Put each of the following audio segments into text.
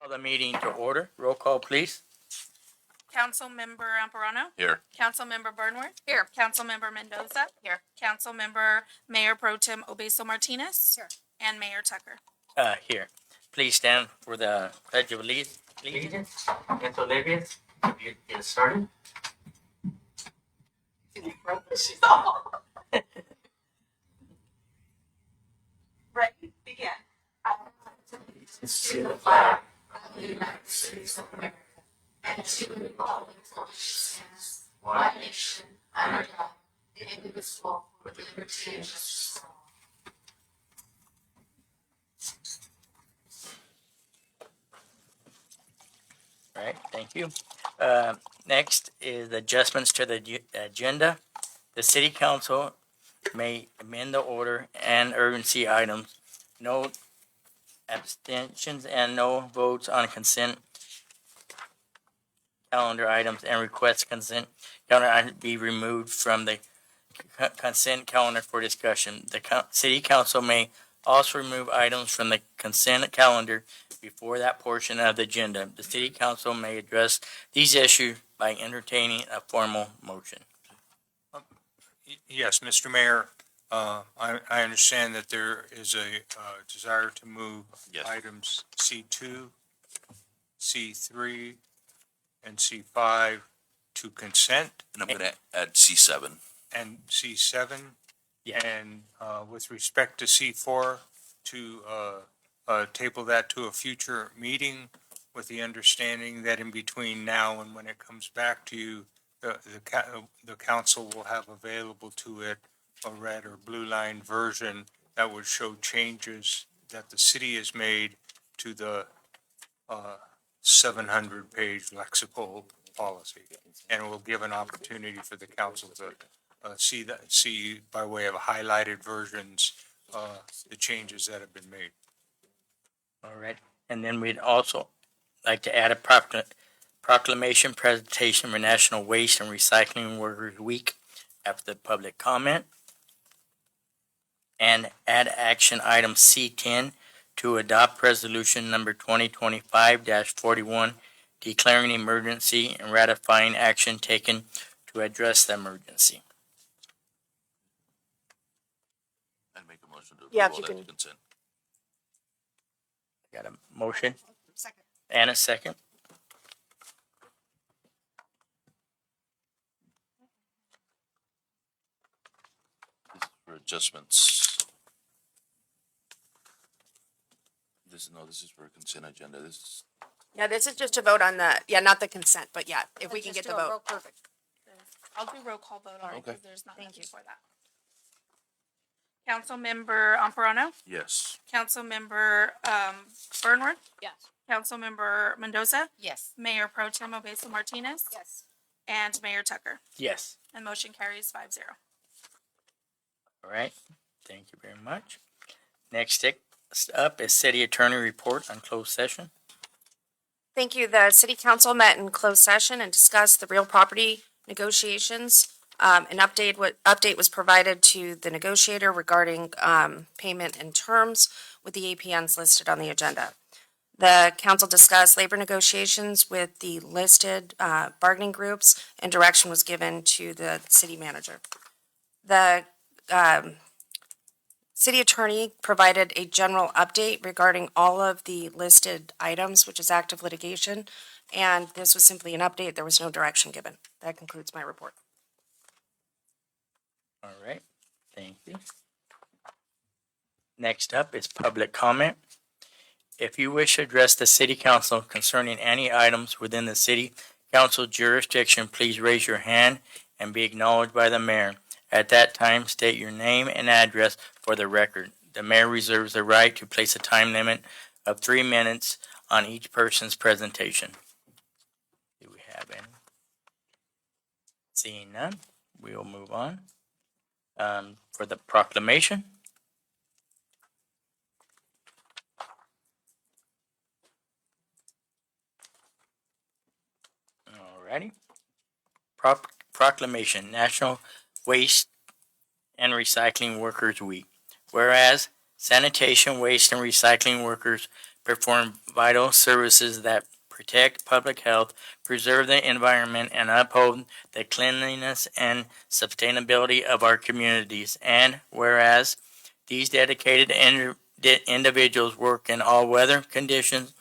Call the meeting to order. Roll call, please. Councilmember Amparano? Here. Councilmember Burnworth? Here. Councilmember Mendoza? Here. Councilmember Mayor Pro Tem Obeso Martinez? Here. And Mayor Tucker. Here. Please stand for the Pledge of Allegiance. Mental allegiance. Get started. Ready? Begin. To the flag of the United States of America and to the republic for which it stands, one nation, under God, indivisible, with liberty and justice for all. All right, thank you. Next is adjustments to the agenda. The city council may amend the order and urgency items. No abstentions and no votes on consent calendar items and request consent calendar items be removed from the consent calendar for discussion. The city council may also remove items from the consent calendar before that portion of the agenda. The city council may address these issues by entertaining a formal motion. Yes, Mr. Mayor, I understand that there is a desire to move Yes. items C2, C3, and C5 to consent And I'm gonna add C7. and C7. Yeah. And with respect to C4, to table that to a future meeting with the understanding that in between now and when it comes back to you, the council will have available to it a red or blue line version that would show changes that the city has made to the 700-page lexical policy. And it will give an opportunity for the council to see by way of highlighted versions, the changes that have been made. All right. And then we'd also like to add a proclamation presentation for National Waste and Recycling Workers Week after the public comment. And add action item C10 to adopt resolution number 2025-41 declaring emergency and ratifying action taken to address the emergency. And make a motion to Yeah, approve if all you that to can- consent. Got a motion Second. and a second. This is for adjustments. This is for consent agenda. This is, Yeah, this is just a vote on the, not the consent, but yeah, if we can get the vote. Perfect. I'll do roll call vote on it Okay. because there's nothing before that. Councilmember Amparano? yes. Councilmember Burnworth? Yes. Councilmember Mendoza? Yes. Mayor Pro Tem Obeso Martinez? Yes. And Mayor Tucker. Yes. And motion carries 5-0. All right. Thank you very much. Next up is city attorney report on closed session. Thank you. The city council met in closed session and discussed the real property negotiations. An update was provided to the negotiator regarding payment and terms with the APNs listed on the agenda. The council discussed labor negotiations with the listed bargaining groups, and direction was given to the city manager. The city attorney provided a general update regarding all of the listed items, which is active litigation, and this was simply an update. There was no direction given. That concludes my report. All right. Thank you. Next up is public comment. If you wish to address the city council concerning any items within the city council jurisdiction, please raise your hand and be acknowledged by the mayor. At that time, state your name and address for the record. The mayor reserves the right to place a time limit of 3 minutes on each person's presentation. Do we have any? Seeing none, we will move on. For the proclamation. Alrighty. Proclamation, National Waste and Recycling Workers Week. Whereas sanitation, waste, and recycling workers perform vital services that protect public health, preserve the environment, and uphold the cleanliness and sustainability of our communities. And whereas these dedicated individuals work in all weather conditions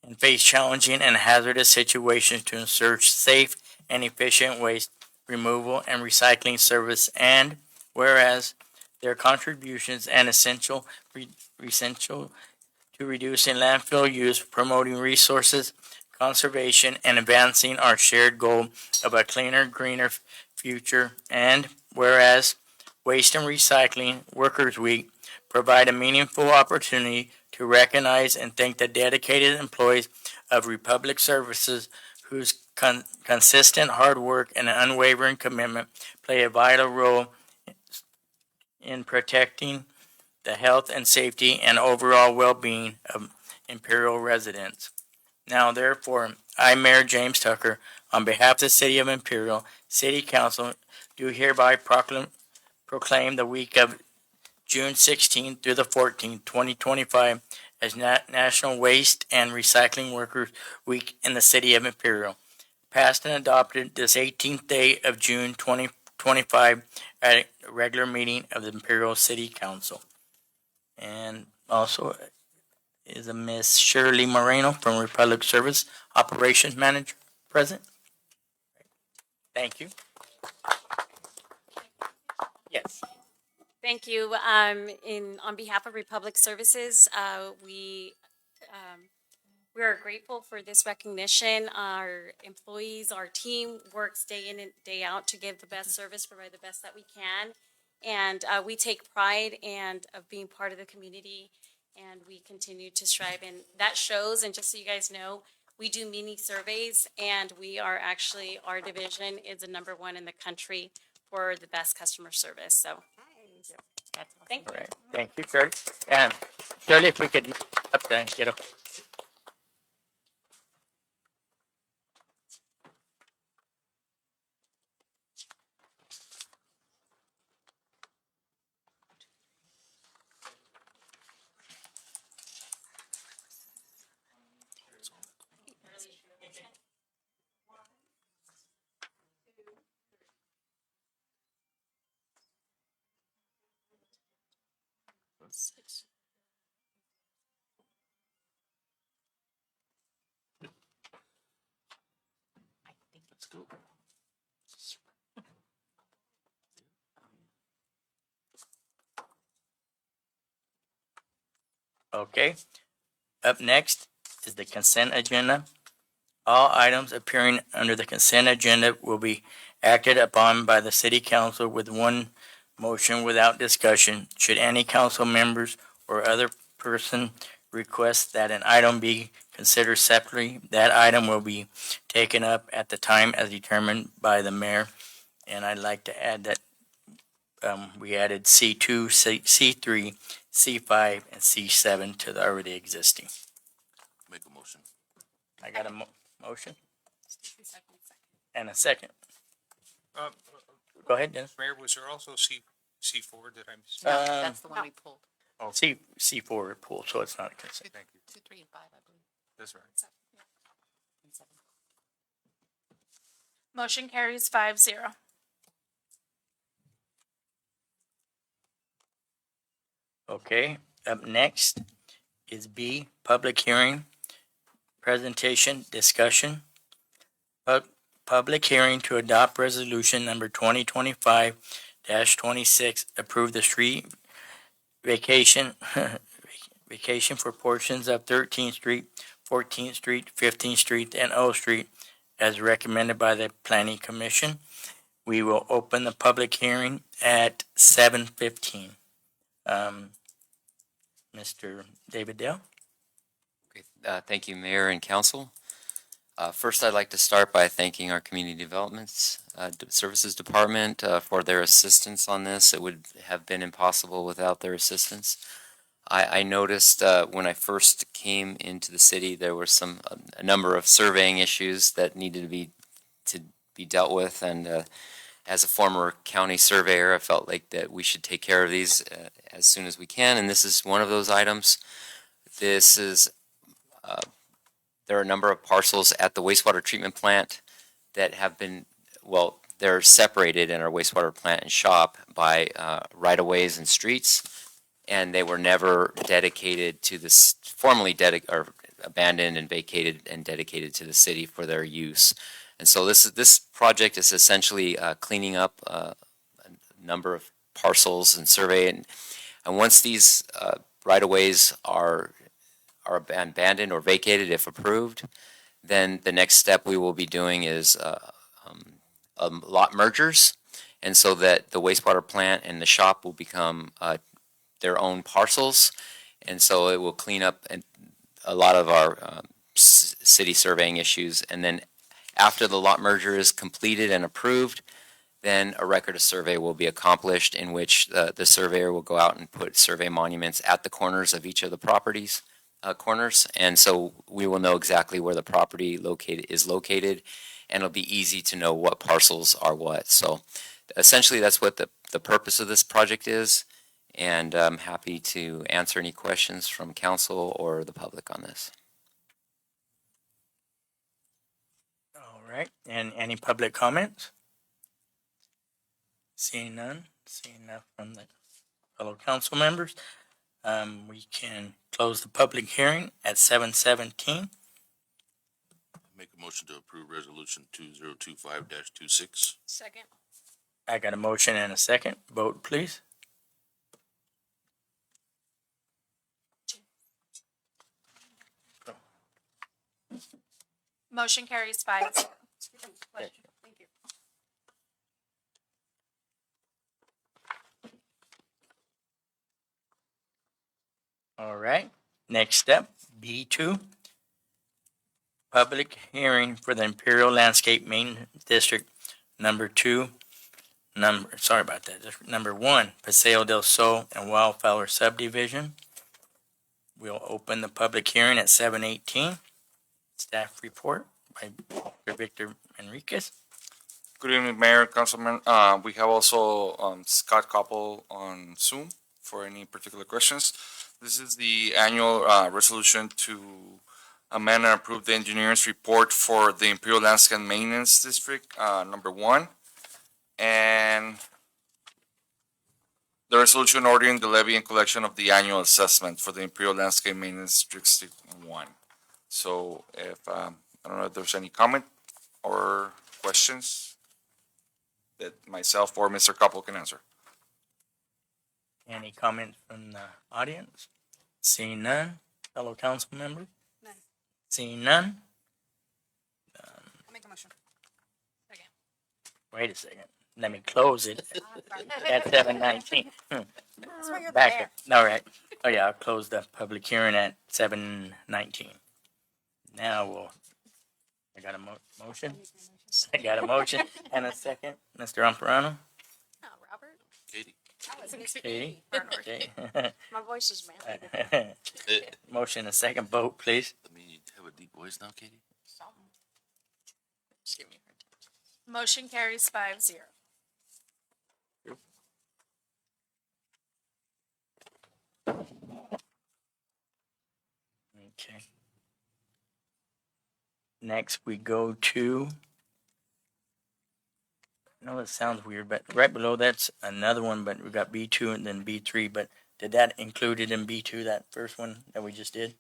and face challenging and hazardous situations to ensure safe and efficient waste removal and recycling service. And whereas their contributions and essential to reducing landfill use, promoting resources conservation, and advancing our shared goal of a cleaner, greener future. And whereas Waste and Recycling Workers Week provide a meaningful opportunity to recognize and thank the dedicated employees of Republic Services whose consistent hard work and unwavering commitment play a vital role in protecting the health and safety and overall well-being of Imperial residents. Now, therefore, I, Mayor James Tucker, on behalf of the City of Imperial City Council, do hereby proclaim the week of June 16th through the 14th, 2025, as National Waste and Recycling Workers Week in the City of Imperial. Passed and adopted this 18th day of June 2025 at a regular meeting of the Imperial City Council. And also is a Miss Shirley Moreno from Republic Service Operations Manager present. Thank you. Yes. Thank you. On behalf of Republic Services, we are grateful for this recognition. Our employees, our team works day in and day out to give the best service, provide the best that we can, and we take pride of being part of the community, and we continue to strive, and that shows. And just so you guys know, we do mini surveys, and our division is the #1 in the country for the best customer service. So. Thank you. All right. Thank you, Shirley. And Shirley, if we could up there and get up. Let's go. Okay. Up next is the consent agenda. All items appearing under the consent agenda will be acted upon by the City Council with one motion without discussion. Should any council members or other person request that an item be considered separately, that item will be taken up at the time as determined by the mayor. And I'd like to add that we added C2, C3, C5, and C7 to the already existing. Make a motion. I got a motion and a second. Go ahead, Dennis. Mayor, was there also C4 that I missed? No, that's the one we pulled. C4 pool, so it's not a consent. Thank you. 2, 3, and 5, I believe. That's right. And 7. Motion carries 5-0. Okay, up next is B, public hearing, presentation, discussion. Public hearing to adopt resolution number 2025-26, approve the street vacation for portions of 13th Street, 14th Street, 15th Street, and O Street as recommended by the Planning Commission. We will open the public hearing at 7:15. Mr. David Dale? Great. Thank you, Mayor and Council. First, I'd like to start by thanking our Community Developments Services Department for their assistance on this. It would have been impossible without their assistance. I noticed when I first came into the city, there were a number of surveying issues that needed to be dealt with, and as a former county surveyor, I felt like that we should take care of these as soon as we can, and this is one of those items. This is there are a number of parcels at the wastewater treatment plant that have been, well, they're separated in our wastewater plant and shop by right-of-ways and streets, and they were never dedicated to this, formally or abandoned and vacated and dedicated to the city for their use. And so this project is essentially cleaning up a number of parcels and survey, and once these right-of-ways are abandoned or vacated, if approved, then the next step we will be doing is lot mergers, and so that the wastewater plant and the shop will become their own parcels, and so it will clean up a lot of our city surveying issues. And then after the lot merger is completed and approved, then a record of survey will be accomplished, in which the surveyor will go out and put survey monuments at the corners of each of the properties. Corners, and so we will know exactly where the property is located, and it'll be easy to know what parcels are what. So essentially that's what the purpose of this project is, and I'm happy to answer any questions from council or the public on this. All right, and any public comments? Seeing none from the fellow council members, we can close the public hearing at 7:17. Make a motion to approve resolution 2025-26. Second. I got a motion and a second. Vote, please. Motion carries 5-0. Thank you. All right, next step, B2. Public hearing for the Imperial Landscape Maintenance District number 1, Paseo del Sol and Wildflower Subdivision. We'll open the public hearing at 7:18. Staff report by Victor Enriquez. Good evening, Mayor, Councilman. We have also Scott Koppel on Zoom for any particular questions. This is the annual resolution to amend and approve the engineer's report for the Imperial Landscape Maintenance District, number 1. And the resolution ordering the levy and collection of the annual assessment for the Imperial Landscape Maintenance District 1. So if, I don't know if there's any comment or questions that myself or Mr. Koppel can answer. Any comments from the audience? Seeing none. Fellow council members? None. Seeing none. I'll make a motion. Second. Wait a second. Let me close it at 7:19. That's why you're Back there. up. All right. Oh yeah, I'll close the public hearing at 7:19. Now I got a motion. I got a motion and a second. Mr. Amparano? Oh, Robert? Katie. Katie? Okay. My voice is man. Motion and a second. Vote, please. Let me have a deep voice now, Katie. Just give me Motion carries 5-0. Okay. Next, we go to, I know it sounds weird, but right below that's another one, but we got B2 and then B3, but did that included in B2, that first one that we just did?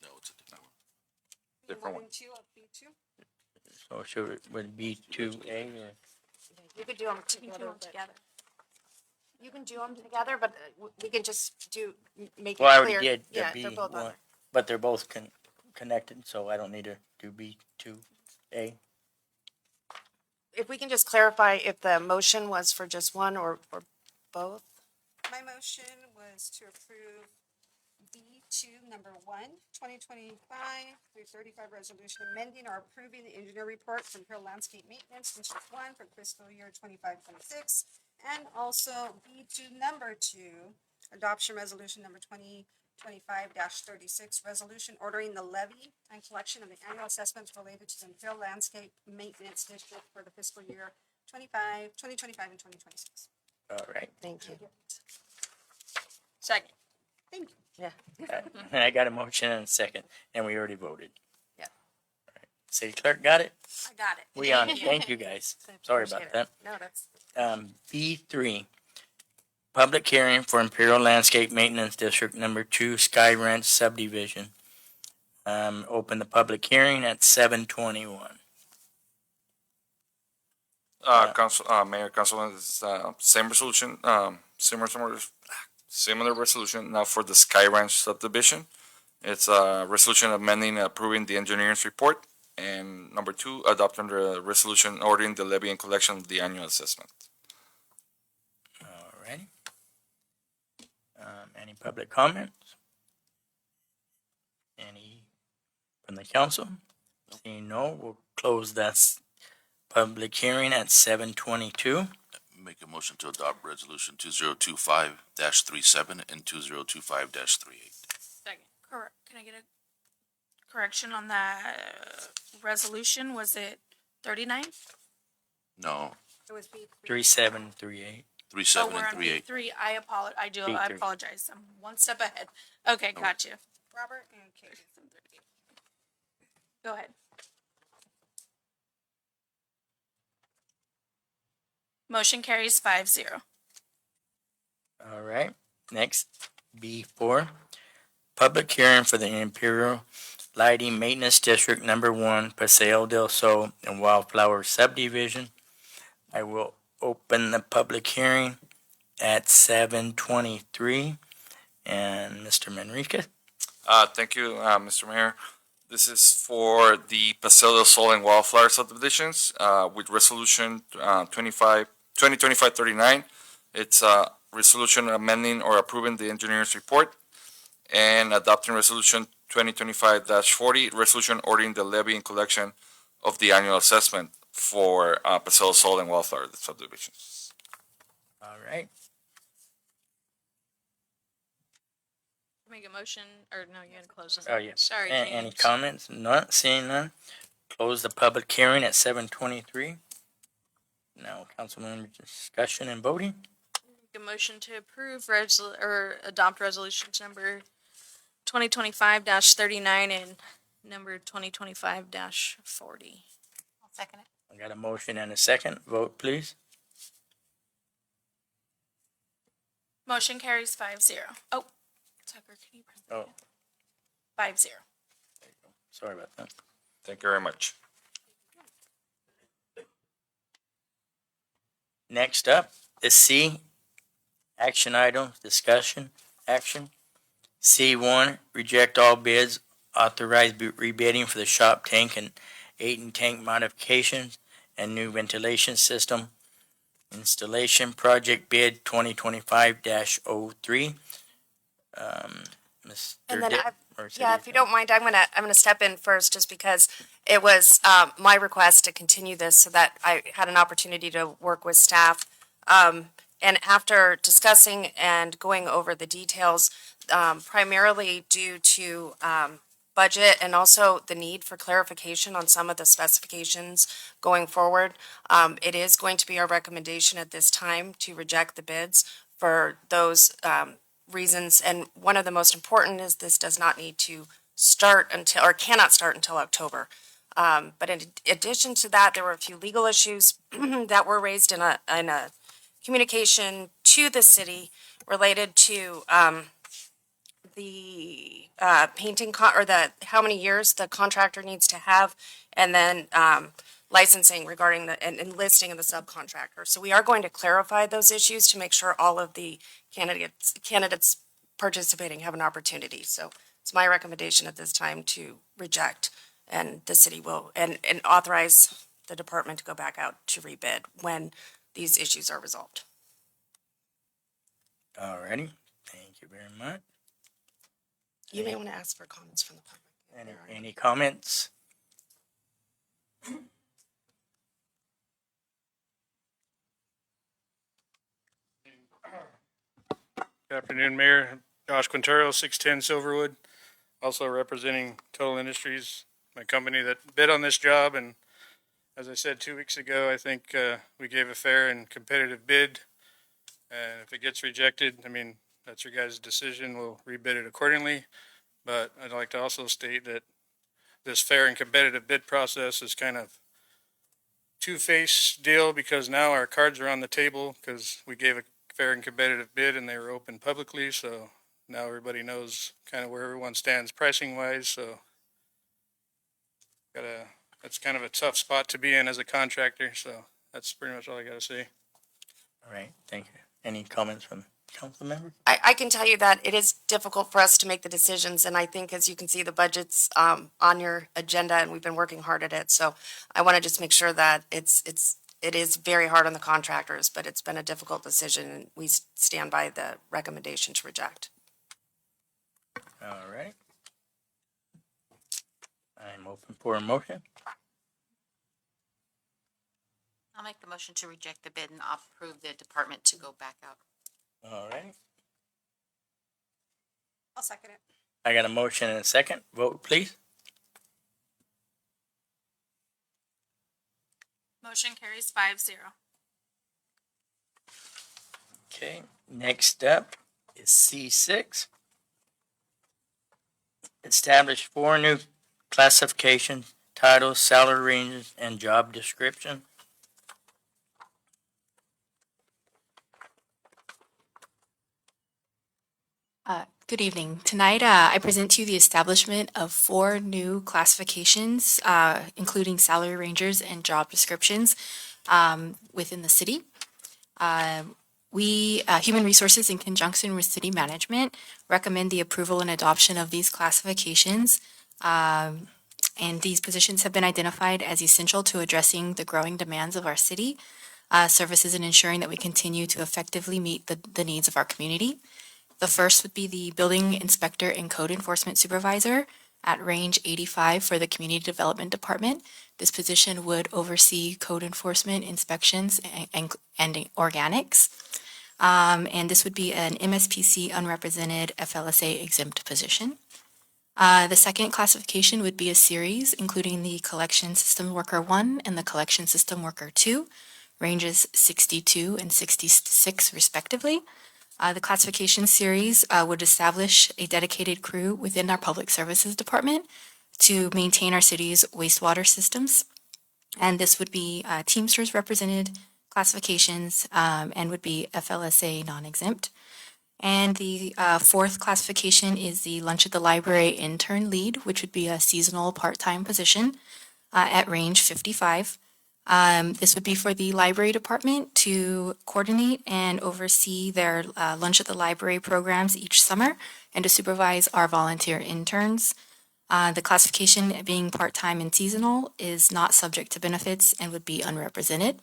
No, it's a different one. Different one. So should it, would B2A or? You could do them You can do together. them but- together. You can do them together, but we can just make it Well, I clear. already did the Yeah, they're both on B1, there. but they're both connected, so I don't need to do B2A. If we can just clarify if the motion was for just one or both? My motion was to approve B2, number 1, 2025-35 resolution amending or approving the engineer report from Imperial Landscape Maintenance District 1 for fiscal year 25-26. And also B2, number 2, adoption resolution number 2025-36, resolution ordering the levy and collection of the annual assessments related to the Imperial Landscape Maintenance District for the fiscal year 2025 and 2026. All right. Thank you. Second. Thank you. And I got a motion and a second, and we already voted. Yeah. City clerk got it? I got it. We on it. Thank you, guys. Sorry about Appreciate it. that. No, that's, B3, public hearing for Imperial Landscape Maintenance District Number 2 Sky Ranch subdivision. Open the public hearing at 7:21. Mayor, Councilman, this is, same resolution, similar resolution now for the Sky Ranch subdivision. It's a resolution amending, approving the engineering's report. And number two, adopting the resolution ordering the levy and collection of the annual assessment. Alrighty. Any public comments? Any from the council? Seeing no, we'll close that public hearing at 7:22. Make a motion to adopt resolution 2025-37 and 2025-38. Second. Can I get a correction on that resolution? Was it 39? No, It was B3. 3738. 37 we're and on 38. B3. I B3. apologize. I'm one step ahead. Okay, got you. Robert and Katie. Go ahead. Motion carries 5-0. All right. Next, B4, public hearing for the Imperial Lighting Maintenance District Number 1, Paseo del Sol and Wildflower Subdivision. I will open the public hearing at 7:23. And Mr. Manriquez? Thank you, Mr. Mayor. This is for the Paseo del Sol and Wildflower subdivisions, with resolution, 2025-39. It's a resolution amending or approving the engineer's report and adopting resolution 2025-40, resolution ordering the levy and collection of the annual assessment for, Paseo del Sol and Wildflower subdivisions. All right. Make a motion, or no, you gotta close it. Oh, yeah. Sorry, Any James. comments? None, seeing none. Close the public hearing at 7:23. Now, council member discussion and voting. Make a motion to approve or adopt resolutions number 2025-39 and number 2025-40. I'll second it. I got a motion and a second. Vote, please. Motion carries 5-0. Oh, Tucker, can you press that? Oh, 5-0. sorry about that. Thank you very much. Next up is C, action items, discussion, action. C1, reject all bids, authorize rebidding for the shop tank and 8 tank modifications and new ventilation system installation project bid 2025-03. Mr. And then Dick, I- or City yeah, if you don't mind, I'm gonna step in first just because it was, my request to continue this so that I had an opportunity to work with staff. And after discussing and going over the details, primarily due to, budget and also the need for clarification on some of the specifications going forward, it is going to be our recommendation at this time to reject the bids for those, reasons. And one of the most important is this does not need to start until, or cannot start until October. But in addition to that, there were a few legal issues that were raised in a communication to the city related to, the, painting or the, how many years the contractor needs to have, and then, licensing regarding the, and listing of the subcontractor. So we are going to clarify those issues to make sure all of the candidates participating have an opportunity. So it's my recommendation at this time to reject, and the city will, and authorize the department to go back out to rebid when these issues are resolved. Alrighty, thank you very much. You may want to ask for comments from the public. Any comments? Good afternoon, Mayor. Josh Quintero, 610 Silverwood, also representing Total Industries, my company that bid on this job. And as I said 2 weeks ago, I think we gave a fair and competitive bid. And if it gets rejected, I mean, that's your guys' decision. We'll rebid it accordingly. But I'd like to also state that this fair and competitive bid process is kind of two-faced deal because now our cards are on the table because we gave a fair and competitive bid and they were open publicly. So now everybody knows kind of where everyone stands pricing wise. So that's kind of a tough spot to be in as a contractor. So that's pretty much all I got to say. All right, thank you. Any comments from council members? I can tell you that it is difficult for us to make the decisions, and I think, as you can see, the budget's on your agenda, and we've been working hard at it. So I want to just make sure that it is very hard on the contractors, but it's been a difficult decision, and we stand by the recommendation to reject. All right. I'm open for a motion. I'll make the motion to reject the bid and approve the department to go back out. All right. I'll second it. I got a motion and a second. Vote, please. Motion carries 5-0. Okay, next up is C6. Establish 4 new classifications, titles, salary ranges, and job description. Good evening. Tonight, I present to you the establishment of 4 new classifications, including salary ranges and job descriptions within the city. Human Resources, in conjunction with City Management, recommend the approval and adoption of these classifications. And these positions have been identified as essential to addressing the growing demands of our city services and ensuring that we continue to effectively meet the needs of our community. The first would be the Building Inspector and Code Enforcement Supervisor at range 85 for the Community Development Department. This position would oversee code enforcement, inspections, and organics. And this would be an MSPC unrepresented FLSA exempt position. The second classification would be a series, including the Collection System Worker 1 and the Collection System Worker 2, ranges 62 and 66 respectively. The classification series would establish a dedicated crew within our Public Services Department to maintain our city's wastewater systems. And this would be Teamsters represented classifications and would be FLSA non-exempt. And the fourth classification is the Lunch at the Library intern lead, which would be a seasonal part-time position at range 55. This would be for the library department to coordinate and oversee their Lunch at the Library programs each summer and to supervise our volunteer interns. The classification being part-time and seasonal is not subject to benefits and would be unrepresented.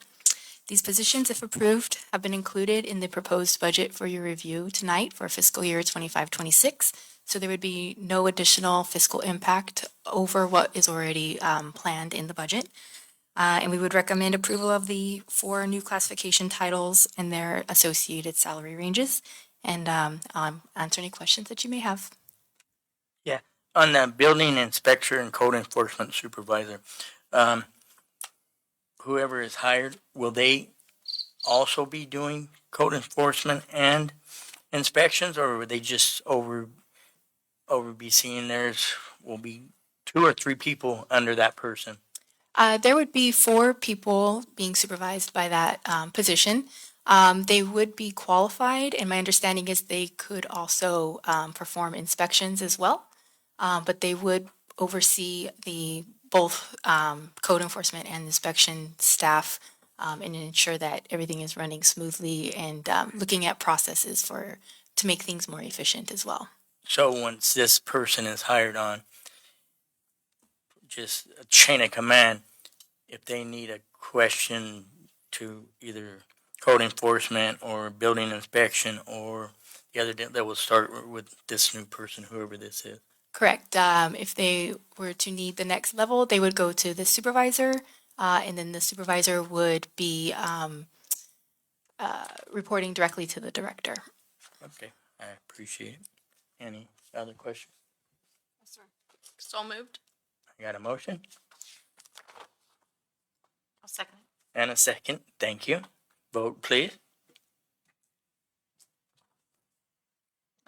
These positions, if approved, have been included in the proposed budget for your review tonight for fiscal year 25-26. So there would be no additional fiscal impact over what is already planned in the budget. And we would recommend approval of the 4 new classification titles and their associated salary ranges. And answer any questions that you may have. Yeah, on the building inspector and code enforcement supervisor, whoever is hired, will they also be doing code enforcement and inspections, or will they just be seeing theirs? Will be 2 or 3 people under that person? There would be 4 people being supervised by that position. They would be qualified, and my understanding is they could also perform inspections as well. But they would oversee both code enforcement and inspection staff and ensure that everything is running smoothly and looking at processes to make things more efficient as well. So once this person is hired on, just a chain of command, if they need a question to either code enforcement or building inspection or the other, they will start with this new person, whoever this is. Correct. If they were to need the next level, they would go to the supervisor, and then the supervisor would be reporting directly to the director. Okay, I appreciate it. Any other questions? Yes, sir. So moved. I got a motion I'll second it. and a second. Thank you. Vote, please.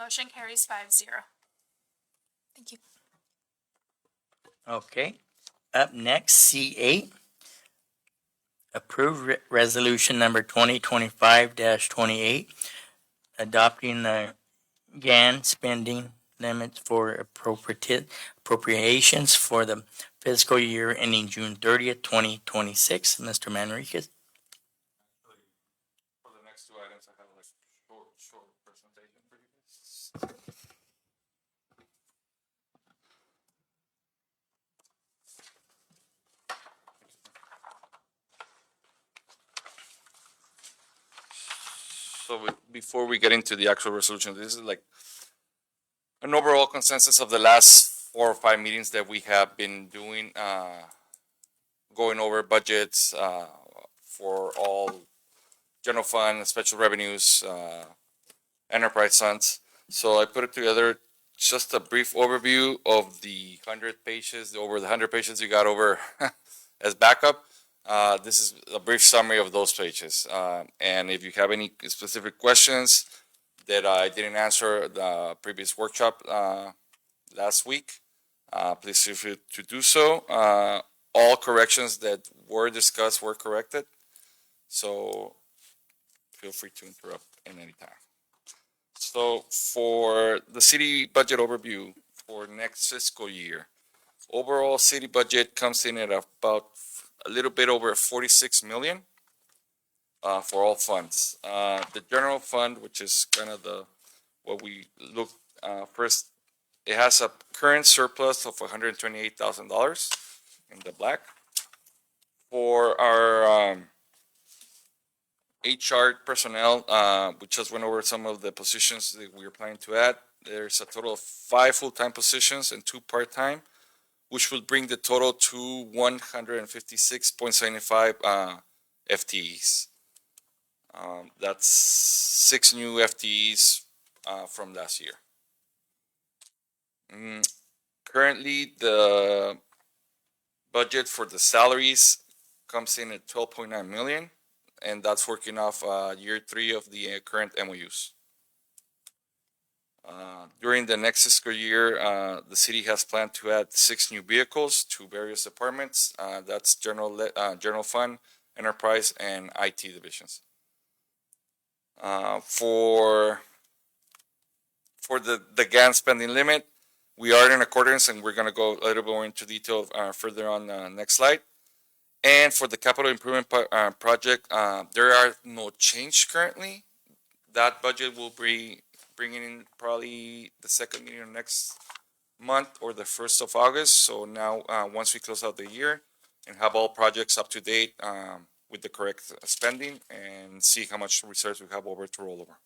Motion carries 5-0. Thank you. Okay. Up next, C8. Approve resolution number 2025-28, adopting the GAN spending limits for appropriations for the fiscal year ending June 30th, 2026. Mr. Manriquez. For the next two items, I have like short presentation for you guys. So before we get into the actual resolution, this is like an overall consensus of the last 4 or 5 meetings that we have been doing, going over budgets for all general fund, special revenues, enterprise funds. So I put it together, just a brief overview of the 100 pages, over the 100 pages you got over as backup. This is a brief summary of those pages. And if you have any specific questions that I didn't answer the previous workshop last week, please feel free to do so. All corrections that were discussed were corrected. So feel free to interrupt at any time. So for the city budget overview for next fiscal year, overall city budget comes in at about a little bit over 46 million for all funds. The general fund, which is kind of what we look first, it has a current surplus of $128,000 in the black. For our HR personnel, we just went over some of the positions that we are planning to add. There's a total of 5 full-time positions and 2 part-time, which will bring the total to 156.75 FTEs. That's 6 new FTEs from last year. Currently, the budget for the salaries comes in at 12.9 million, and that's working off year 3 of the current MOUs. During the next fiscal year, the city has planned to add 6 new vehicles to various departments. That's general fund, enterprise, and IT divisions. For the GAN spending limit, we are in accordance, and we're going to go a little bit more into detail further on the next slide. And for the capital improvement project, there are no change currently. That budget will be bringing in probably the second meeting of next month or the 1st of August. So now, once we close out the year and have all projects up to date with the correct spending and see how much reserves we have over to roll over.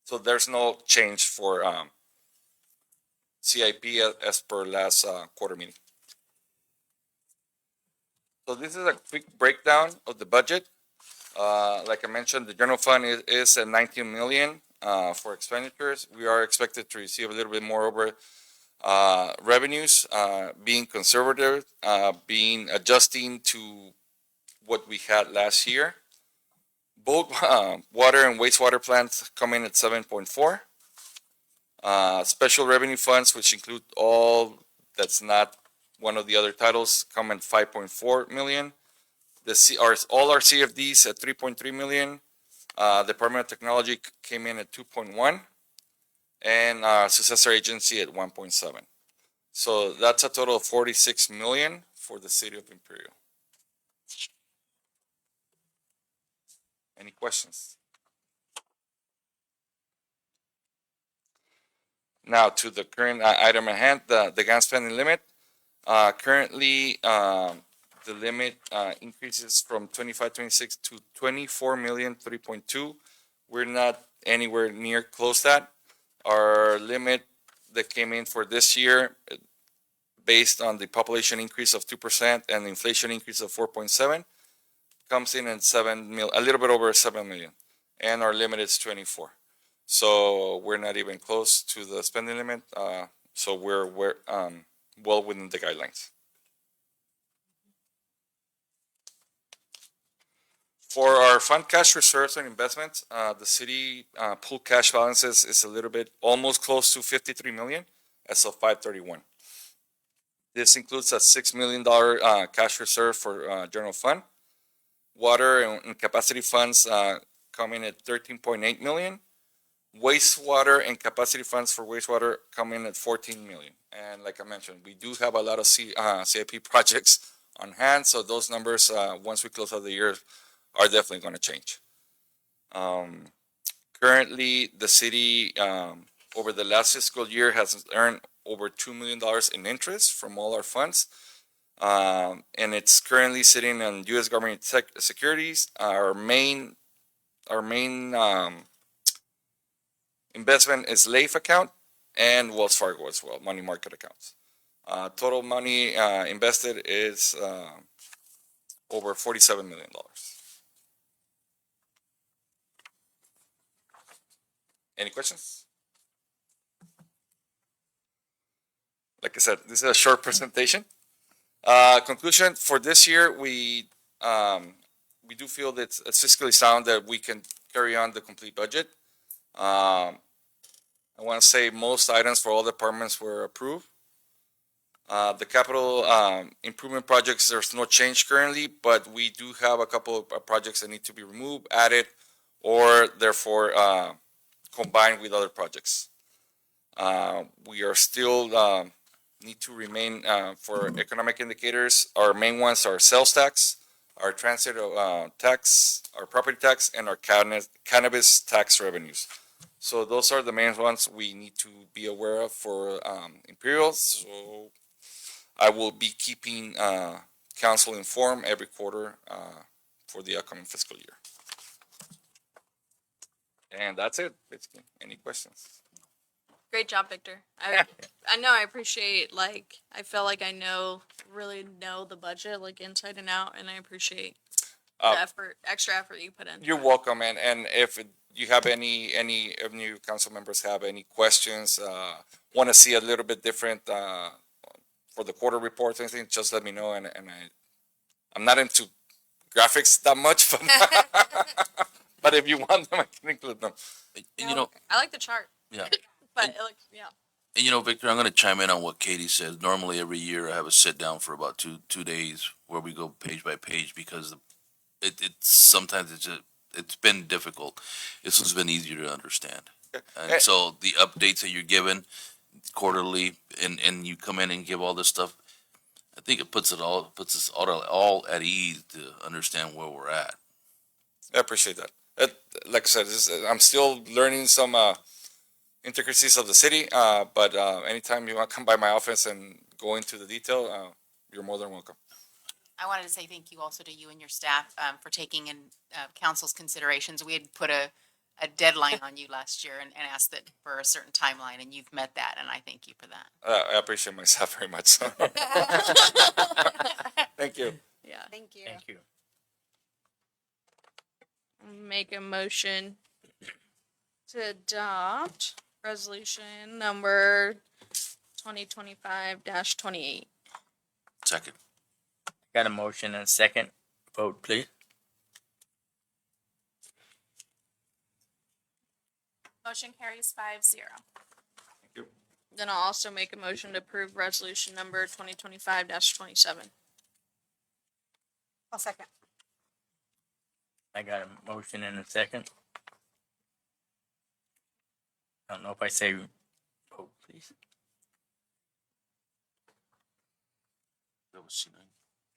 So there's no change for CIP as per last quarter meeting. So this is a quick breakdown of the budget. Like I mentioned, the general fund is at 19 million for expenditures. We are expected to receive a little bit more over revenues, being conservative, adjusting to what we had last year. Both water and wastewater plants come in at 7.4. Special revenue funds, which include all that's not one of the other titles, come at 5.4 million. All our CFDs at 3.3 million. Department of Technology came in at 2.1, and successor agency at 1.7. So that's a total of 46 million for the City of Imperial. Any questions? Now to the current item at hand, the GAN spending limit. Currently, the limit increases from 25-26 to 24,003,200. We're not anywhere near close that. Our limit that came in for this year, based on the population increase of 2% and the inflation increase of 4.7, comes in at a little bit over 7 million, and our limit is 24. So we're not even close to the spending limit. So we're well within the guidelines. For our fund cash reserves and investments, the city pool cash balances is a little bit, almost close to 53 million as of 5/31. This includes a $6 million cash reserve for general fund. Water and capacity funds coming at 13.8 million. Wastewater and capacity funds for wastewater come in at 14 million. And like I mentioned, we do have a lot of CIP projects on hand, so those numbers, once we close out the year, are definitely going to change. Currently, the city, over the last fiscal year, has earned over $2 million in interest from all our funds. And it's currently sitting on U.S. government securities. Our main investment is LAIF account and Wells Fargo as well, money market accounts. Total money invested is over $47 million. Any questions? Like I said, this is a short presentation. Conclusion for this year, we do feel that it's fiscally sound that we can carry on the complete budget. I want to say most items for all departments were approved. The capital improvement projects, there's no change currently, but we do have a couple of projects that need to be removed, added, or therefore combined with other projects. We are still need to remain for economic indicators. Our main ones are sales tax, our transit tax, our property tax, and our cannabis tax revenues. So those are the main ones we need to be aware of for Imperial. So I will be keeping council informed every quarter for the upcoming fiscal year. And that's it, basically. Any questions? Great job, Victor. I know I appreciate, like, I feel like I really know the budget, like, inside and out, and I appreciate the extra effort you put in. You're welcome, and if you have any of you council members have any questions, want to see a little bit different for the quarter reports or anything, just let me know, and I'm not into graphics that much, but if you want them, I can include them. And you know, I like the chart, yeah. but it looks, yeah. And you know, Victor, I'm going to chime in on what Katie said. Normally, every year I have a sit down for about two days where we go page by page because sometimes it's been difficult. This has been easier to understand, and so the updates that you're given quarterly, and you come in and give all this stuff, I think it puts us all at ease to understand where we're at. I appreciate that. Like I said, I'm still learning some intricacies of the city, but anytime you want to come by my office and go into the detail, you're more than welcome. I wanted to say thank you also to you and your staff for taking in council's considerations. We had put a deadline on you last year and asked that for a certain timeline, and you've met that, and I thank you for that. I appreciate myself very much. Thank you. Yeah. Thank you. Thank you. Make a motion to adopt resolution number 2025-28. Second. Got a motion and a second. Vote, please. Motion carries 5-0. Then I'll also make a motion to approve resolution number 2025-27. I'll second. I got a motion and a second. I don't know if I say vote, please. That was C9.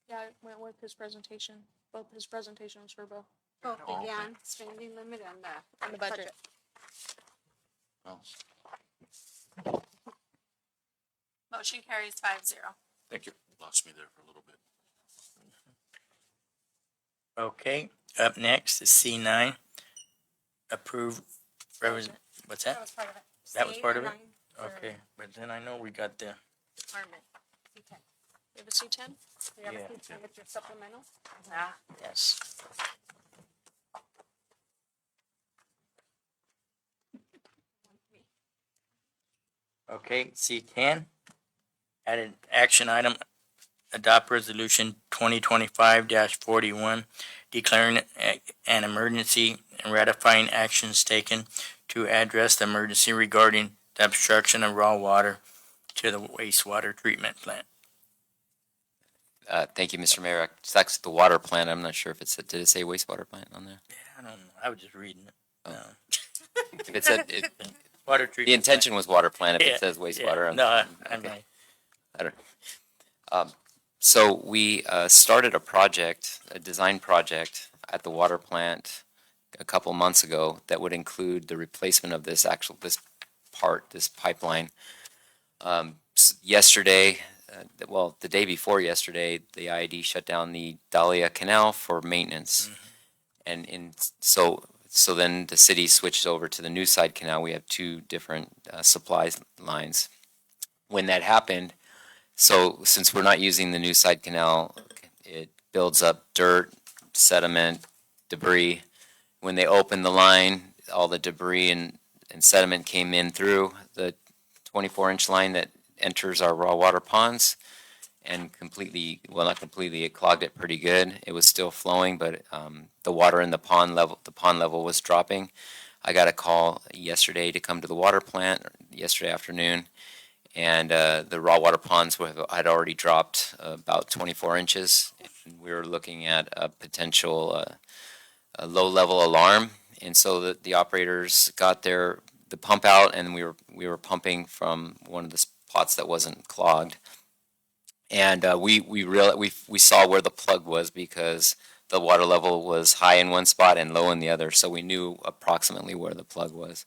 Yeah, I went with his presentation. Both his presentations for both. Both Oh, okay. began spending limit and the budget. Oh, Motion carries 5-0. Thank you. lost me there for a little bit. Okay, up next is C9. Approve, what's That that? was part of it. That was part of it? C8 or 9 Okay, but then I know we got the, Department. C10. You have a C10? Do you have Yeah. a C10 with your supplemental? yes. Okay, C10. Added action item, adopt resolution 2025-41, declaring an emergency and ratifying actions taken to address the emergency regarding the obstruction of raw water to the wastewater treatment plant. Thank you, Mr. Mayor. It's actually the water plant. I'm not sure if it's, did it say wastewater plant on there? I don't know. I was just reading it. If it said, Water treatment. the intention was water plant. If Yeah, it says wastewater. No, I okay. mean, I don't. So we started a project, a design project at the water plant a couple months ago that would include the replacement of this pipeline. Yesterday, the day before yesterday, the IED shut down the Dahlia Canal for maintenance. And so then the city switched over to the New Side Canal. We have two different supply lines. When that happened, so since we're not using the New Side Canal, it builds up dirt, sediment, debris. When they opened the line, all the debris and sediment came in through the 24-inch line that enters our raw water ponds and completely, well, not completely, it clogged it pretty good. It was still flowing, but the water in the pond level was dropping. I got a call yesterday to come to the water plant yesterday afternoon, and the raw water ponds had already dropped about 24 inches. And we were looking at a potential a low-level alarm, and so the operators got the pump out, and we were pumping from one of the spots that wasn't clogged. And we saw where the plug was because the water level was high in one spot and low in the other, so we knew approximately where the plug was.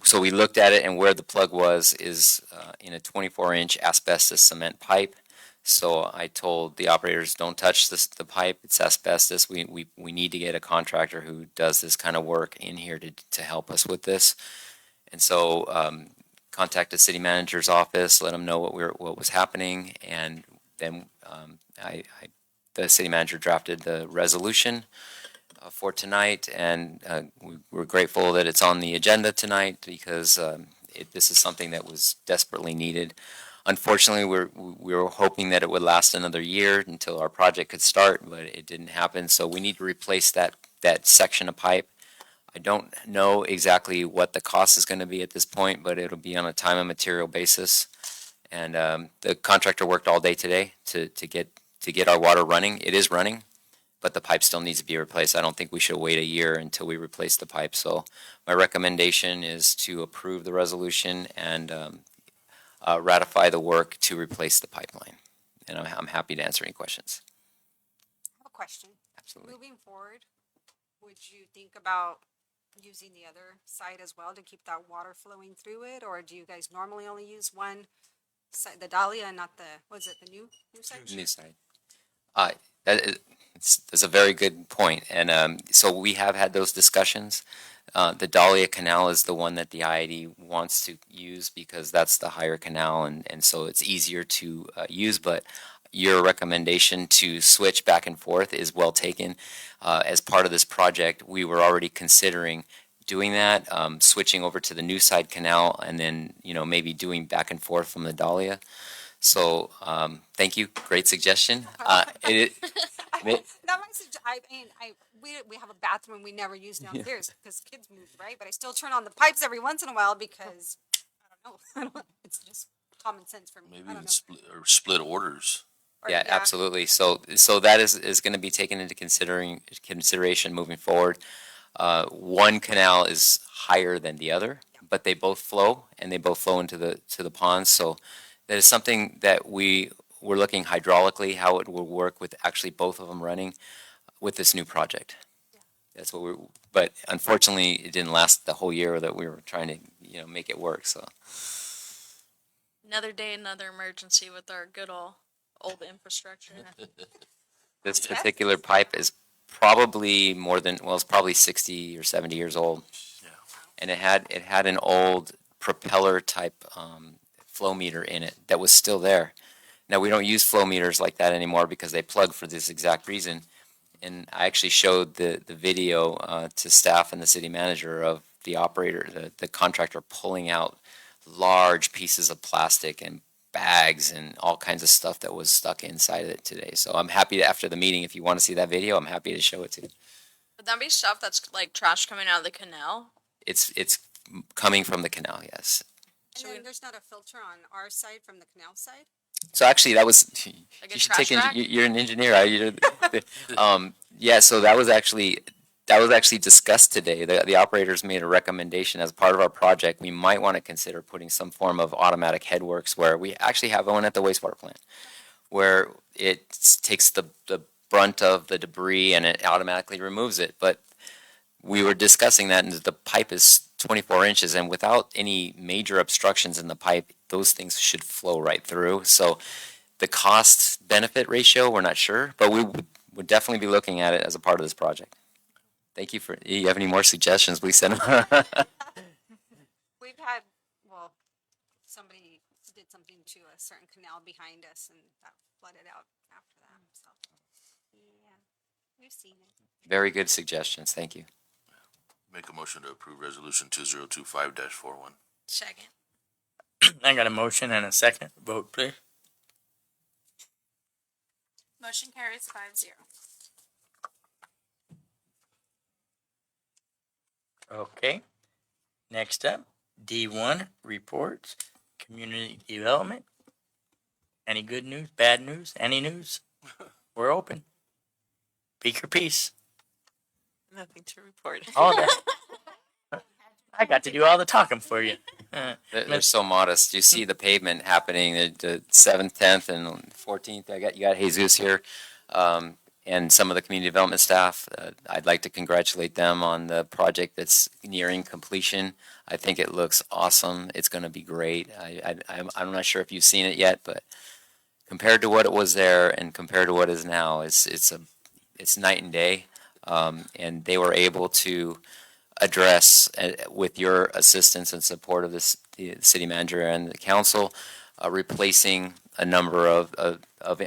So we looked at it, and where the plug was is in a 24-inch asbestos cement pipe. So I told the operators, don't touch the pipe, it's asbestos. We need to get a contractor who does this kind of work in here to help us with this. And so contacted the city manager's office, let them know what was happening, and then the city manager drafted the resolution for tonight, and we're grateful that it's on the agenda tonight because this is something that was desperately needed. Unfortunately, we were hoping that it would last another year until our project could start, but it didn't happen. So we need to replace that section of pipe. I don't know exactly what the cost is going to be at this point, but it'll be on a time and material basis. And the contractor worked all day today to get our water running. It is running, but the pipe still needs to be replaced. I don't think we should wait a year until we replace the pipe. So my recommendation is to approve the resolution and ratify the work to replace the pipeline. And I'm happy to answer any questions. I have a question. Absolutely. Moving forward, would you think about using the other side as well to keep that water flowing through it? Or do you guys normally only use one side, the Dahlia, and not the new side? New side. That's a very good point. And so we have had those discussions. The Dahlia Canal is the one that the IID wants to use because that's the higher canal, and so it's easier to use. But your recommendation to switch back and forth is well taken. As part of this project, we were already considering doing that, switching over to the New Side Canal, and then maybe doing back and forth from the Dahlia. So thank you, great suggestion. We have a bathroom we never use downstairs because kids move, right? But I still turn on the pipes every once in a while because I don't know. It's just common sense for me. Maybe even split orders. Yeah, absolutely. So that is going to be taken into consideration moving forward. One canal is higher than the other, but they both flow, and they both flow into the ponds. So that is something that we're looking hydraulically how it will work with actually both of them running with this new project. That's what but unfortunately it didn't last the whole year that we were trying to make it work. So Another day, another emergency with our good old infrastructure. this particular pipe is probably it's probably 60 or 70 years old. Yeah. And it had an old propeller type flow meter in it that was still there. Now we don't use flow meters like that anymore because they plug for this exact reason. And I actually showed the video to staff and the city manager of the operator, the contractor pulling out large pieces of plastic and bags and all kinds of stuff that was stuck inside of it today. So I'm happy to, after the meeting, if you want to see that video, I'm happy to show it to you. Would that be stuff that's like trash coming out of the canal? It's coming from the canal, yes. And then there's not a filter on our side from the canal side? So actually, that was Like a you should trash take. rack? You're an engineer. Yeah. So that was actually discussed today. The operators made a recommendation as part of our project. We might want to consider putting some form of automatic headworks where we actually have one at the wastewater plant, where it takes the brunt of the debris and it automatically removes it. But we were discussing that, and the pipe is 24 inches, and without any major obstructions in the pipe, those things should flow right through. So the cost benefit ratio, we're not sure, but we would definitely be looking at it as a part of this project. Thank you for, you have any more suggestions, please send them. We've had, well, somebody did something to a certain canal behind us and that flooded out after that, so. Yeah, we've seen it. Very good suggestions, thank you. Make a motion to approve resolution 2025-41. Second. I got a motion and a second. Vote, please. Motion carries 5-0. Okay. Next up, D1, reports, community development. Any good news, bad news, any news? We're open. Speak your piece. Nothing to report. All that. I got to do all the talking for you. They're so modest. You see the pavement happening, the 7th, 10th, and 14th. You got Jesus here, and some of the community development staff. I'd like to congratulate them on the project that's nearing completion. I think it looks awesome. It's going to be great. I'm not sure if you've seen it yet, but compared to what it was there and compared to what is now, it's night and day. And they were able to address, with your assistance and support of the city manager and the council, replacing a number of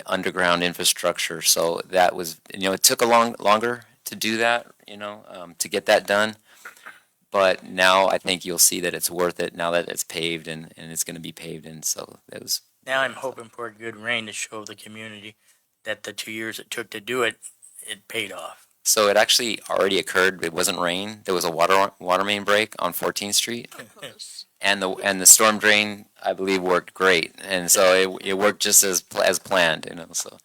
underground infrastructure. So that was, it took longer to do that, to get that done. But now I think you'll see that it's worth it now that it's paved and it's going to be paved. And so it was. Now I'm hoping for a good rain to show the community that the 2 years it took to do it, it paid off. So it actually already occurred. It wasn't rain. There was a water main break on 14th Street, and the storm drain, I believe, worked great. And so it worked just as planned. So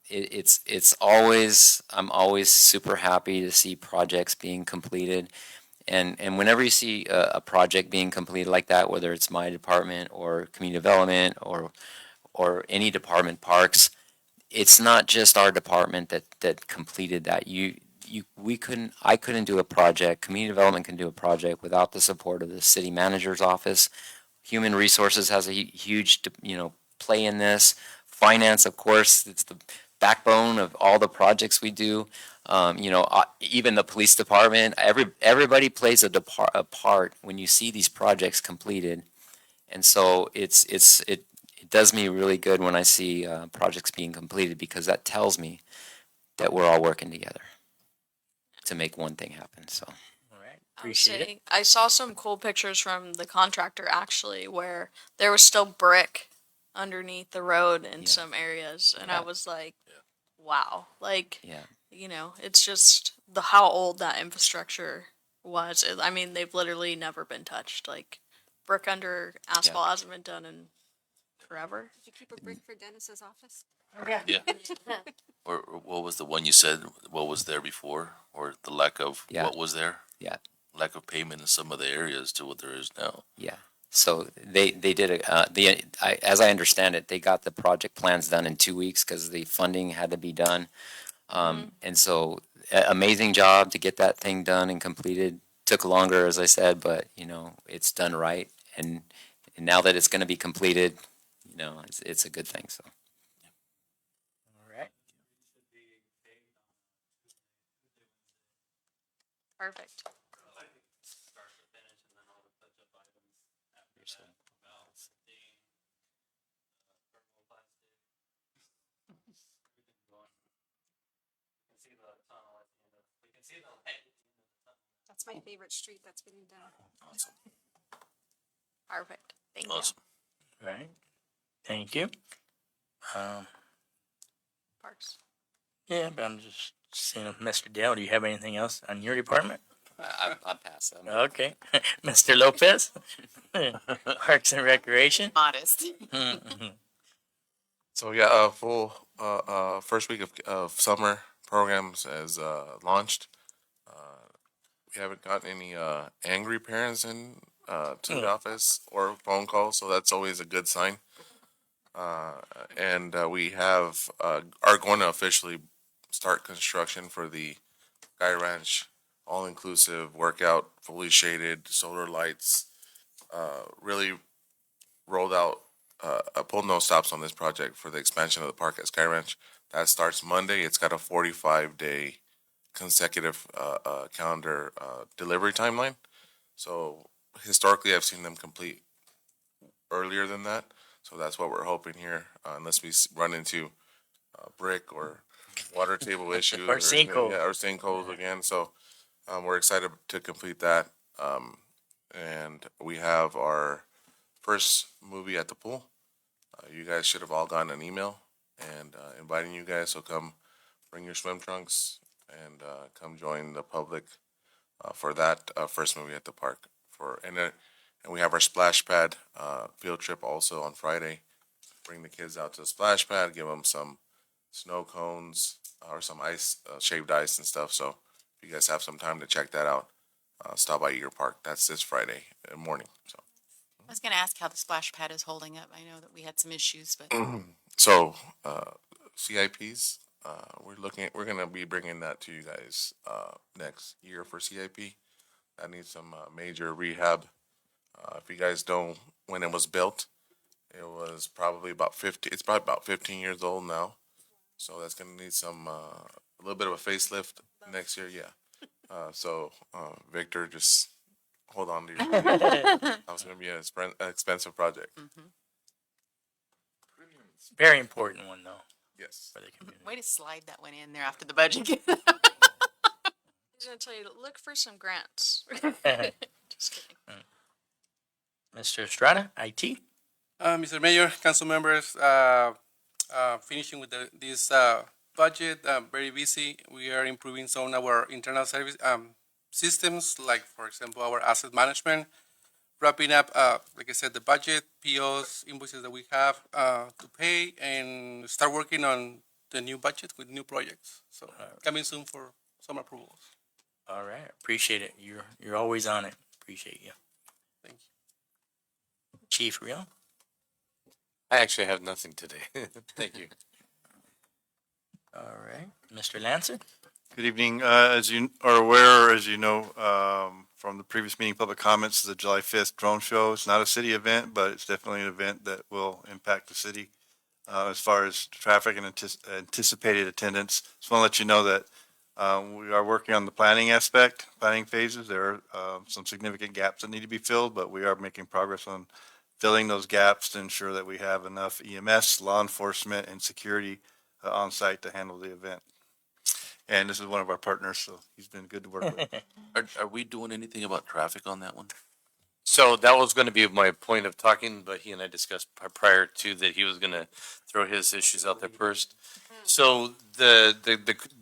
it's always, I'm always super happy to see projects being completed. And whenever you see a project being completed like that, whether it's my department or community development or any department, parks, it's not just our department that completed that. I couldn't do a project. Community development can do a project without the support of the city manager's office. Human resources has a huge, play in this. Finance, of course, it's the backbone of all the projects we do. Even the police department, everybody plays a part when you see these projects completed. And so it does me really good when I see projects being completed, because that tells me that we're all working together to make one thing happen. So, All right, appreciate it. I saw some cool pictures from the contractor actually, where there was still brick underneath the road in some areas, and I was like, wow, like, it's just how old that infrastructure was. I mean, they've literally never been touched. Like, brick under asphalt hasn't been done in forever. Did you keep a brick for Dennis's office? Yeah. Or what was the one you said, what was there before, or the lack of what was there? Yeah. Lack of payment in some of the areas to what there is now. Yeah. So they did as I understand it, they got the project plans done in 2 weeks because the funding had to be done. And so amazing job to get that thing done and completed. Took longer, as I said, but it's done right. And now that it's going to be completed, it's a good thing. So. All right. Perfect. That's my favorite street that's getting done. Awesome. Perfect. Thank you. Awesome. Right. Thank you. Um, Parks. yeah, but I'm just seeing if Mr. Dale, do you have anything else on your department? I'll pass that. Okay. Mr. Lopez? Parks and Recreation? Modest. Mhm. So we got a full first week of summer programs as launched. We haven't gotten any angry parents in to the office or phone calls, so that's always a good sign. And we have are going to officially start construction for the Guy Ranch all-inclusive workout, fully shaded, solar lights. Really rolled out, pulled no stops on this project for the expansion of the park at Sky Ranch. That starts Monday. It's got a 45-day consecutive calendar delivery timeline. So historically, I've seen them complete earlier than that. So that's what we're hoping here, unless we run into brick or water table issues Or sinkhole. or sinkholes again. So we're excited to complete that. And we have our first movie at the pool. You guys should have all gotten an email and inviting you guys. So come bring your swim trunks and come join the public for that first movie at the park. And we have our splash pad field trip also on Friday. Bring the kids out to the splash pad, give them some snow cones or some ice, shaved ice and stuff. So if you guys have some time to check that out, stop by Eager Park. That's this Friday morning. So. I was going to ask how the splash pad is holding up. I know that we had some issues, but So, CIPs, we're gonna be bringing that to you guys, next year for CIP. That needs some, major rehab. If you guys don't, when it was built, it was probably it's probably about 15 years old now. So that's gonna need some, a little bit of a facelift next year, yeah. Victor, just hold on to your. That was gonna be an expensive project. Very important one, though, Yes. for the community. way to slide that one in there after the budget. He's gonna tell you to look for some grants. Just kidding. Mr. Estrada, IT? Mr. Mayor, council members, finishing with this budget, very busy. We are improving some of our internal service systems, like for example our asset management. Wrapping up, like I said, the budget, POs, invoices that we have to pay, and start working on the new budget with new projects. So coming soon for some approvals. All right, appreciate it. You're always on it. Appreciate you. Thank you. Chief Rio? I actually have nothing today. Thank you. All right, Mr. Lancer? Good evening. As you are aware, or as you know, from the previous meeting, public comments, the July 5th drone show. It's not a city event, but it's definitely an event that will impact the city as far as traffic and anticipated attendance. Just want to let you know that we are working on the planning phases. There are some significant gaps that need to be filled, but we are making progress on filling those gaps to ensure that we have enough EMS, law enforcement, and security on site to handle the event. And this is one of our partners, so he's been good to work with. Are we doing anything about traffic on that one? So that was going to be my point of talking, but he and I discussed prior to that he was going to throw his issues out there first. So the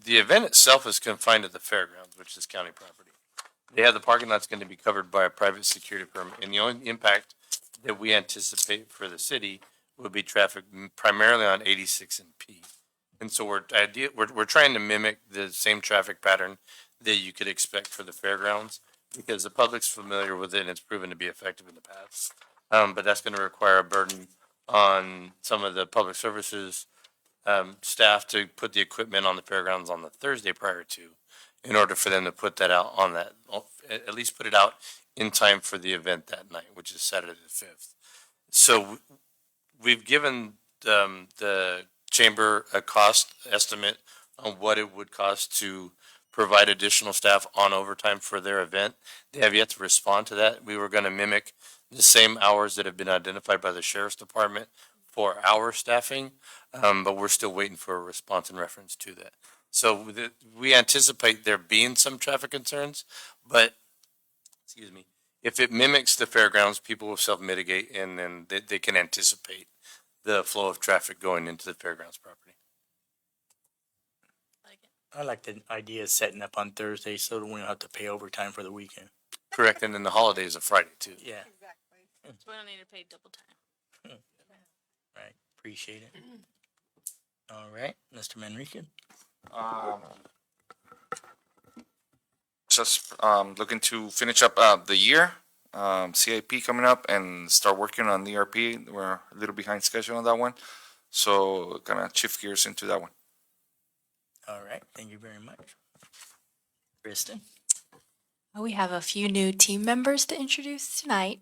event itself is confined to the fairgrounds, which is county property. They have the parking lot's going to be covered by a private security permit, and the only impact that we anticipate for the city would be traffic primarily on 86 and P. And so we're trying to mimic the same traffic pattern that you could expect for the fairgrounds, because the public's familiar with it and it's proven to be effective in the past. But that's going to require a burden on some of the public services staff to put the equipment on the fairgrounds on the Thursday prior to, in order for them to put that out on that, at least put it out in time for the event that night, which is Saturday the 5th. So we've given the chamber a cost estimate on what it would cost to provide additional staff on overtime for their event. They have yet to respond to that. We were going to mimic the same hours that have been identified by the sheriff's department for our staffing, but we're still waiting for a response in reference to that. So we anticipate there being some traffic concerns, but excuse me, if it mimics the fairgrounds, people will self-mitigate, and then they can anticipate the flow of traffic going into the fairgrounds property. I like the idea of setting up on Thursday so that we don't have to pay overtime for the weekend. Correct, and then the holiday is a Friday too. Yeah, So we don't need to pay double time. right. Appreciate it. All right, Mr. Manrique. Just looking to finish up the year, CIP coming up, and start working on the ERP. We're a little behind schedule on that one, so kind of shift gears into that one. All right, thank you very much. Kristen? We have a few new team members to introduce tonight.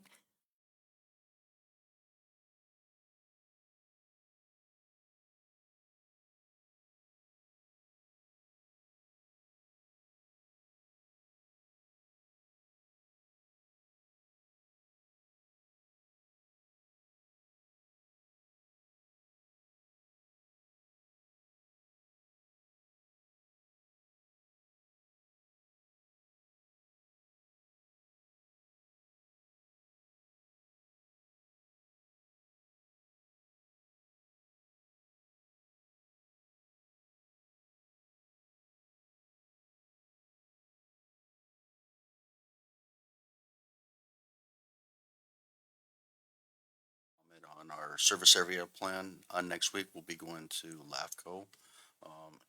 On our service area plan, next week we'll be going to LAFCO.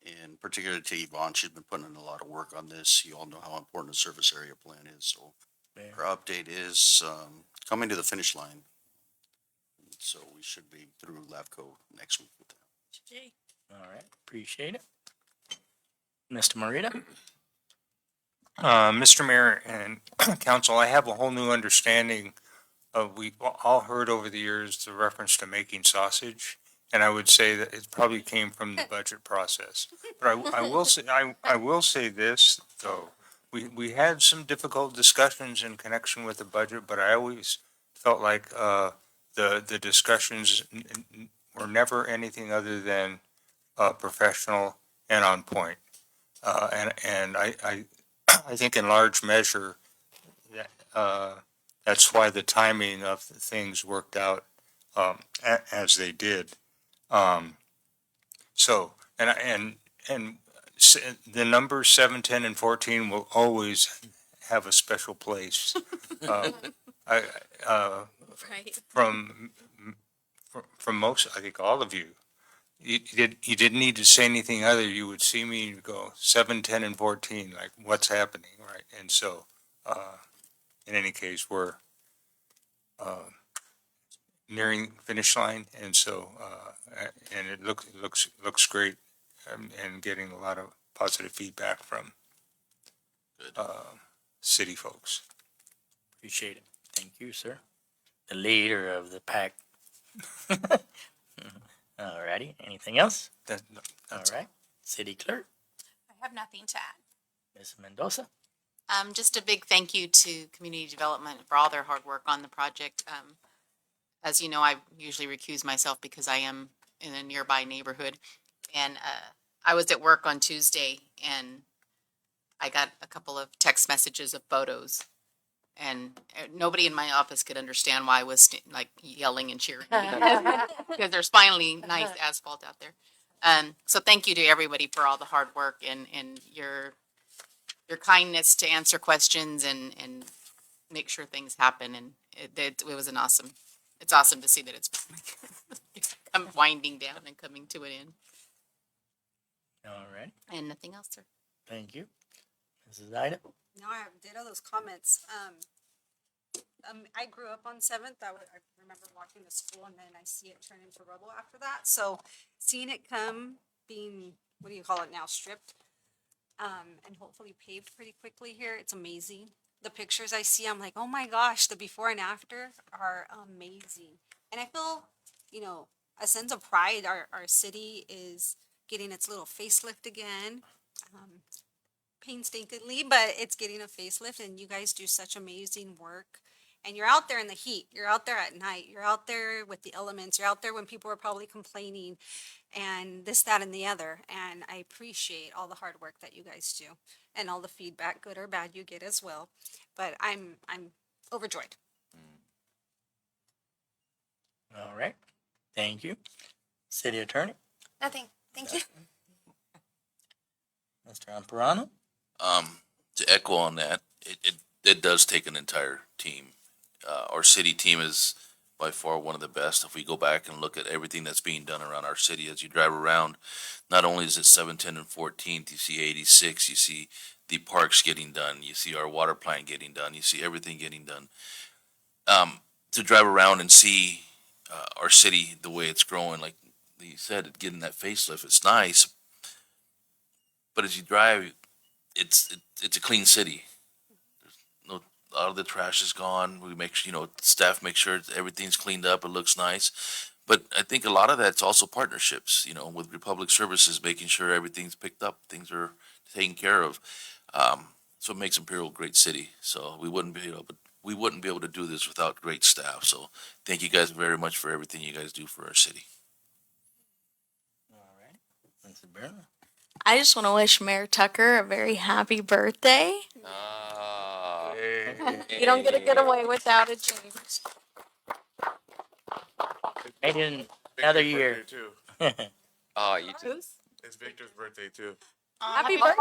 In particular to Yvonne, she's been putting in a lot of work on this. You all know how important the service area plan is, so our update is coming to the finish line. So we should be through LAFCO next week with that. All right, appreciate it. Mr. Morita? Mr. Mayor and Council, I have a whole new understanding of, we've all heard over the years the reference to making sausage, and I would say that it probably came from the budget process. But I will say this, though. We had some difficult discussions in connection with the budget, but I always felt like the discussions were never anything other than professional and on point. And I think in large measure, that's why the timing of the things worked out as they did. So, the numbers 7, 10, and 14 will always have a special place. Right. From most, I think all of you, you didn't need to say anything other. You would see me go 7, 10, and 14, like what's happening, right? And so, in any case, we're nearing finish line, and so and it looks great, and getting a lot of positive feedback from city folks. Appreciate it. Thank you, sir. The leader of the pack. All righty, anything else? All right, city clerk, I have nothing to add. Ms. Mendoza. Just a big thank you to community development for all their hard work on the project. As you know, I usually recuse myself because I am in a nearby neighborhood. And I was at work on Tuesday and I got a couple of text messages of photos. And nobody in my office could understand why I was like yelling and cheering because there's finally nice asphalt out there. So thank you to everybody for all the hard work and your kindness to answer questions and make sure things happen. And it was it's awesome to see that it's I'm winding down and coming to an end. All right, And nothing else, sir. thank you. Mrs. Ida? No, I did all those comments. I grew up on 7th. I remember walking to school and then I see it turn into rubble after that. So seeing it come, being, what do you call it now, stripped, and hopefully paved pretty quickly here, it's amazing. The pictures I see, I'm like, oh my gosh, the before and after are amazing. And I feel, a sense of pride. Our city is getting its little facelift again. Painstakingly, but it's getting a facelift and you guys do such amazing work. And you're out there in the heat, you're out there at night, you're out there with the elements, you're out there when people are probably complaining and this, that, and the other. And I appreciate all the hard work that you guys do and all the feedback, good or bad, you get as well. But I'm overjoyed. All right, Thank you. City Attorney, Nothing. Thank you. Mr. Amparano. To echo on that, it does take an entire team. Our city team is by far one of the best. If we go back and look at everything that's being done around our city as you drive around, not only is it 710 and 14th, you see 86, you see the parks getting done, you see our water plant getting done, you see everything getting done. To drive around and see our city the way it's growing, like you said, getting that facelift, it's nice. But as you drive, it's a clean city. No, a lot of the trash is gone. We make sure, staff make sure everything's cleaned up. It looks nice. But I think a lot of that's also partnerships, with Republic Services, making sure everything's picked up, things are taken care of. So it makes Imperial a great city. So we wouldn't be able to do this without great staff. So thank you guys very much for everything you guys do for our city. All right. Mr. Barron. I just want to wish Mayor Tucker a very happy birthday. You don't get to get away without it, James. Made it another year. Too. Oh, you too. It's Victor's birthday too. Happy birthday.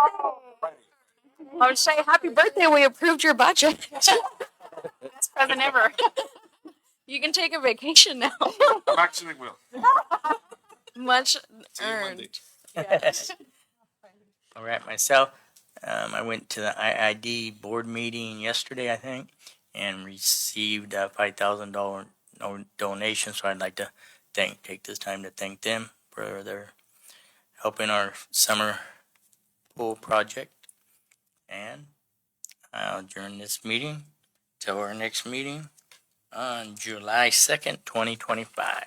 I would say happy birthday. We approved your budget. Best present ever. You can take a vacation now. I'm actually will. Much See you Monday. earned. Yes. All right, myself, I went to the IID board meeting yesterday, I think, and received a $5,000 donation. So I'd like to take this time to thank them for their helping our summer pool project. And I'll adjourn this meeting till our next meeting on July 2nd, 2025.